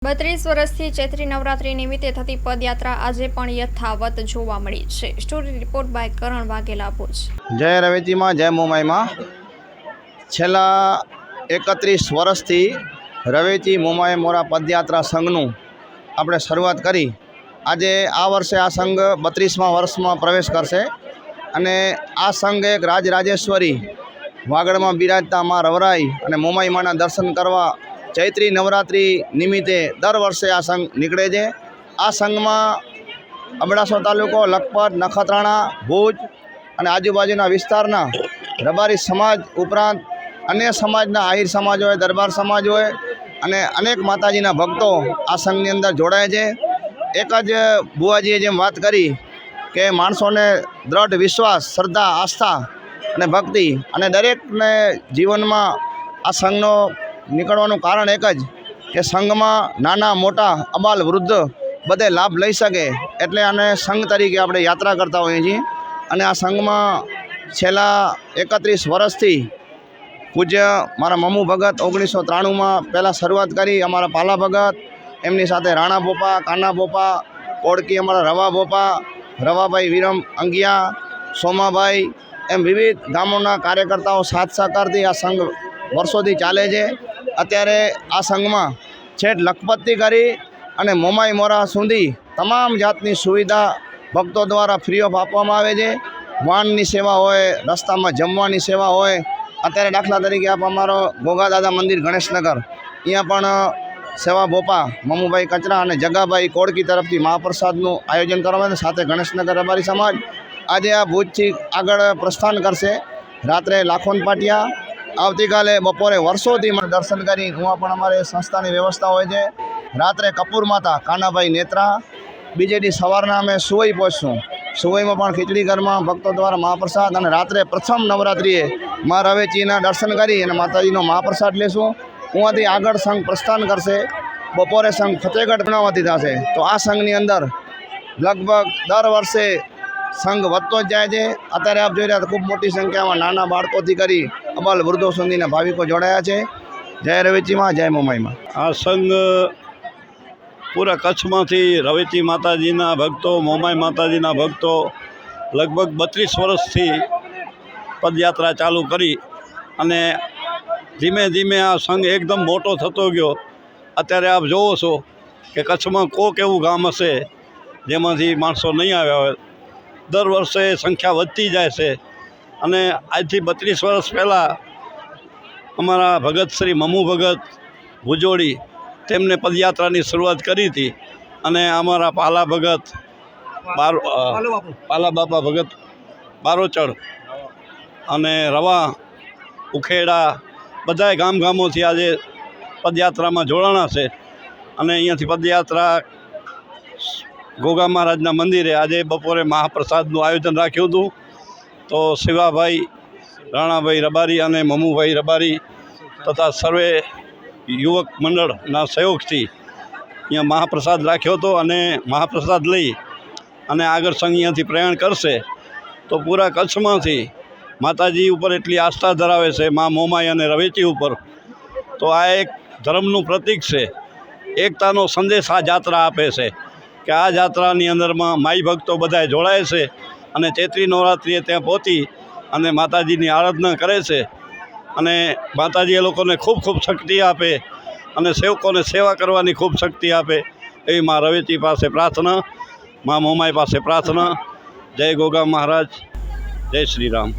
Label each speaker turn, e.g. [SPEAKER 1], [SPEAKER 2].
[SPEAKER 1] 32 વર્ષથી ચૈત્રી નવરાત્રી નિમિત્તે થતી પદયાત્રા આજે પણ યથાવત જોવા મળી છે। સ્ટોરી રિપોર્ટ બાય કરણ વાઘેલા ભુજ।
[SPEAKER 2] જય રવેચીમાં જય મોમાઈમાં। છેલ્લા 31 વર્ષથી રવેચી મોમાઈ મોરા પદયાત્રા સંઘનું આપણે શરૂઆત કરી। આજે આ વર્ષે આ સંઘ 32મા વર્ષમાં પ્રવેશ કરશે અને આ સંઘ એક રાજરાજેશ્વરી વાગડમાં બિરાજતા માં રવરાઈ અને મોમાઈ માના દર્શન કરવા ચૈત્રી નવરાત્રી નિમિત્તે દર વર્ષે આ સંઘ નીકળે છે। આ સંઘમાં અબડાસો તાલુકો, લખપત, નખત્રાણા, ભુજ અને આજુબાજુના વિસ્તારના રબારી સમાજ ઉપરાંત અન્ય સમાજના આહિર સમાજ હોય, દરબાર સમાજ હોય અને અનેક માતાજીના ભક્તો આ સંઘની અંદર જોડાય છે। એક જ બુવાજીએ જેમ વાત કરી કે માણસોને દ્રઢ વિશ્વાસ, શ્રદ્ધા, આસ્થા અને ભક્તિ અને દરેકને જીવનમાં આ સંઘનો નીકળવાનું કારણ એક જ કે સંઘમાં નાના મોટા અબાલ વૃદ્ધ બધે લાભ લઈ શકે, એટલે આને સંઘ તરીકે આપણે યાત્રા કરતા હોઈએ છીએ। અને આ સંઘમાં છેલ્લા 31 વર્ષથી પૂજ્ય મારા મમુ ભગત 1993માં પહેલાં શરૂઆત કરી। અમારા પાલા ભગત, એમની સાથે રાણા બોપા, કાના બોપા, કોડકી અમારા રવા બોપા, રવાભાઈ વિરમ અંગિયા, સોમાભાઈ, એમ વિવિધ ગામોના કાર્યકર્તાઓ સાથ સહકારથી આ સંઘ વર્ષોથી ચાલે છે। અત્યારે આ સંઘમાં છેઠ લખપતથી કરી અને મોમાઈ મોરા સુધી તમામ જાતની સુવિધા ભક્તો દ્વારા ફ્રી ઓફ આપવામાં આવે છે। વાહનની સેવા હોય, રસ્તામાં જમવાની સેવા હોય। અત્યારે દાખલા તરીકે આપ અમારો ગોગાદાદા મંદિર ગણેશનગર, અહીંયા પણ સેવા બોપા મમુભાઈ કચરા અને જગાભાઈ કોડકી તરફથી મહાપ્રસાદનું આયોજન કરવામાં આવે। સાથે ગણેશનગર રબારી સમાજ આજે આ ભુજથી આગળ પ્રસ્થાન કરશે। રાત્રે લાખોન પાટિયા, આવતીકાલે બપોરે વર્ષોથી મને દર્શન કરી હું પણ અમારે સંસ્થાની વ્યવસ્થા હોય છે। રાત્રે કપૂર માતા કાનાભાઈ નેત્રા, બીજેથી સવારના અમે સુવઈ પહોંચશું। સુવઈમાં પણ ખીચડી ઘરમાં ભક્તો દ્વારા મહાપ્રસાદ અને રાત્રે પ્રથમ નવરાત્રિએ મા રવેચીના દર્શન કરી અને માતાજીનો મહાપ્રસાદ લેશું। ઉहाँથી આગળ સંઘ પ્રસ્થાન કરશે। બપોરે સંઘ ફતેહગઢ બનાવવાથી થશે। તો આ સંઘની અંદર લગભગ દર વર્ષે સંઘ વધતો જ જાય છે। અત્યારે આપ જોઈ રહ્યા ખૂબ મોટી સંખ્યામાં નાના બાળકોથી કરી અબાલ વૃદ્ધો સુધીના ભાવિકો જોડાયા છે। જય રવેચીમાં જય મોમાઈમાં।
[SPEAKER 3] આ સંઘ પૂરા કચ્છમાંથી રવેચી માતાજીના ભક્તો, મોમાઈ માતાજીના ભક્તો લગભગ 32 વર્ષથી પદયાત્રા ચાલુ કરી અને ધીમે ધીમે આ સંઘ એકદમ મોટો થતો ગયો। અત્યારે આપ જોવો છો કે કચ્છમાં કોઈક એવું ગામ હશે જેમાંથી માણસો નહીં આવ્યા હોય। દર વર્ષે સંખ્યા વધતી જાય છે અને આજથી 32 વર્ષ પહેલાં અમારા ભગત શ્રી મમુ ભગત ભુજોડી તેમને પદયાત્રાની શરૂઆત કરી હતી અને અમારા પાલા ભગત પાલા બાપા ભગત બારોચડ અને રવા ઉખેડા બધાય ગામોથી આજે પદયાત્રામાં જોડાણા છે। અને અહીંયાથી પદયાત્રા ગોગા મહારાજના મંદિરે આજે બપોરે મહાપ્રસાદનું આયોજન રાખ્યું હતું। તો શિવાભાઈ, રાણાભાઈ રબારી અને મમુભાઈ રબારી તથા સર્વે યુવક મંડળના સહયોગથી અહીંયા મહાપ્રસાદ રાખ્યો હતો અને મહાપ્રસાદ લઈ અને આગળ સંઘ અહીંયાથી પ્રયાણ કરશે। તો પૂરા કચ્છમાંથી માતાજી ઉપર એટલી આસ્થા ધરાવે છે મા મોમાઈ અને રવેચી ઉપર, તો આ એક ધર્મનું પ્રતીક છે, એકતાનો સંદેશ આ જાત્રા આપે છે કે આ જાત્રાની અંદરમાં માઈ ભક્તો બધાએ જોડાય છે અને ચૈત્રી નવરાત્રિએ ત્યાં પહોંચી અને માતાજીની આરાધના કરે છે અને માતાજી એ લોકોને ખૂબ ખૂબ શક્તિ આપે અને સેવકોને સેવા કરવાની ખૂબ શક્તિ આપે એવી મા રવેચી પાસે પ્રાર્થના, મા મોમાઈ પાસે પ્રાર્થના। જય ગોગા મહારાજ, જય શ્રી રામ।